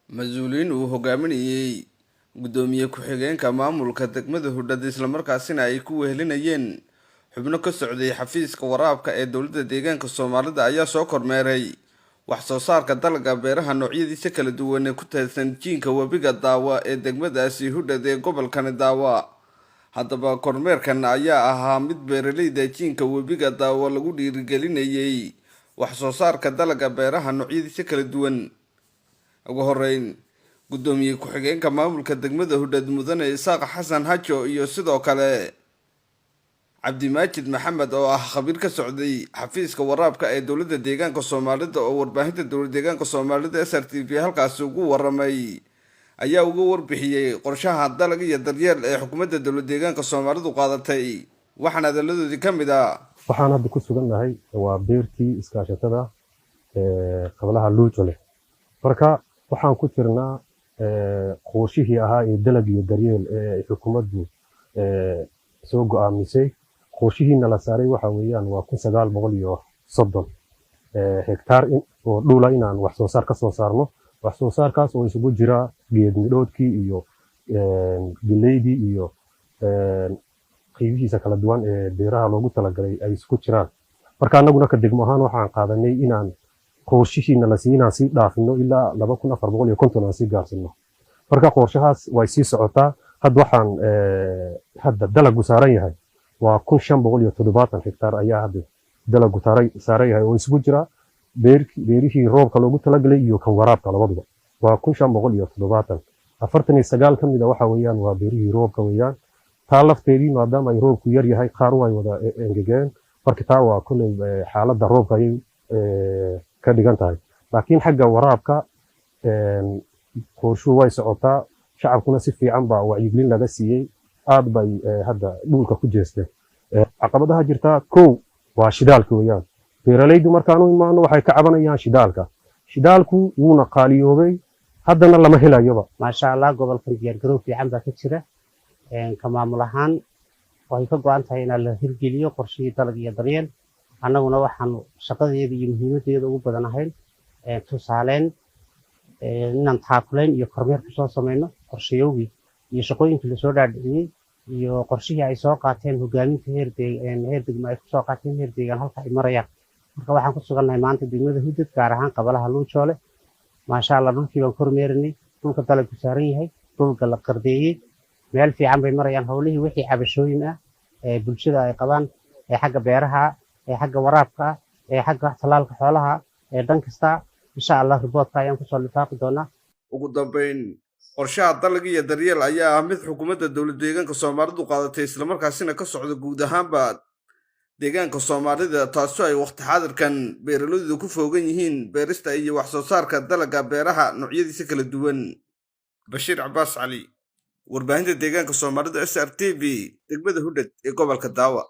mas-uuliyiin uu hogaaminayay gudoomiye ku-xigeenka maamulka degmada Hudhad isla markaasina ay ku wehelinayeen xubno ka socday xafiiska waraabka ee dowladda deegaanka Soomaalida ayaa soo kormeeray wax soo saarka dalagga beeraha noocyadiisa kala duwan ee ku tirsan jiinka webiga Daawa ee degmadaasi Hudhad ee gobolka Daawa. haddaba kormeerkan ayaa ahaa mid beeraleyda jiinka webiga Daawa lagu dhiirigelinayay wax soo saarka dalagga beeraha noocyadiisa kala duwan. ugu horeyn gudoomiye ku-xigeenka maamulka degmada Hudhad mudane Isaaq Xasan Hajo iyo sidoo kale Cabdimaajid Maxamed oo ah khabiir ka socday xafiiska waraabka ee dowladda deegaanka Soomaalida oo warbaahinta dowladda deegaanka Soomaalida SRTV halkaas ugu waramay ayaa uga warbixiyay qorshaha dalag iyo daryeel ee xukuumadda dowladda deegaanka Soomaalidu qaadatay waxaana hadaladoodii ka mid ah waxaan hadda ku sugannahay waa beertii iskaashatada qablaha Luujole. marka waxaan ku jirnaa qorshihii ahaa ee dalag iyo daryeel ee xukuumaddu soo go'aamisay. qorshihiina la saaray waxa weeyaan waa 1930 hektaar oo dhula inaan wax soo saar ka soo saarno. wax soo saarkaas oo isugu jira geed midhoodkii iyo galeydii iyo qaybihiisa kala duwan ee beeraha loogu talagalay ay isku jiraan. marka annaguna ka degmo ahaan waxaan qaadanay inaan qorshihiina la siinaa si dhaafino ilaa 2450 aan si gaarsino. marka qorshahaas way sii socotaa. hadda dalagu saaran yahay waa 1570 hektaar ayaa hadda dalagu saaran yahay oo isugu jira beerihii roobka loogu talagalay iyo kan waraabka labaduba waa 1570. 49 ka mid ah waxa weeyaan waa beerihii roobka weeyaan. taa lafteedii maadaama ay roobku yar yahay qaar way wada engegeen. marka taa waa kulay xaaladda roobka ay ka dhigan tahay. laakiin xagga waraabka qorshuhu way socotaa. shacabkuna si fiican baa wacyigelin laga siiyey. aad bay hadda dhulka ku jeesteen. caqabadaha jirta kow waa shidaalka weeyaan. beeraleydu markaan u imaano waxay ka cabanayaan shidaalka. shidaalku wuuna qaaliyoobay haddana lama helayoba. maasha Allah gobolka diyaargarow fiican baa ka jira. ka maamul ahaan way ka go'an tahay in la hirgeliyo qorshihii dalag iyo daryeel. annaguna waxaan shaqadeeda iyo muhiimadeeda ugu badanahay tusaaleen inaan taakulayn iyo kormeer ku soo sameeyno qorshayowgii iyo shaqooyinkii la soo dhaadhiciyay iyo qorshihii ay soo qaateen hogaaminta heer degmo ay ku soo qaateen heer deegaan halka ay marayaan. marka waxaan ku sugannahay maanta degmada Hudhad gaar ahaan qabalaha Luujole. maasha Allah dhulkii baan kormeernay. dhulka dalaggu saaran yahay, dhulka la qardeeyay, meel fiican bay marayaan. howlihii wixii cabashooyin ah ee bulshada ay qabaan ee xagga beeraha ee xagga waraabka ee xagga talaalka xoolaha ee dhan kasta insha Allah riboodka ayaan ku soo lifaaqi doonaa. ugu dambeyn qorshaha dalag iyo daryeel ayaa ah mid xukuumadda dowladda deegaanka Soomaalidu qaadatay isla markaasina ka socda guud ahaanba deegaanka Soomaalida taasoo ay waqti xaadirkan beeraleydu ku foogan yihiin beerista iyo wax soo saarka dalagga beeraha noocyadiisa kala duwan. Bashiir Cabbaas Cali, warbaahinta deegaanka Soomaalida SRTV, degmada Hudhad ee gobolka Daawa.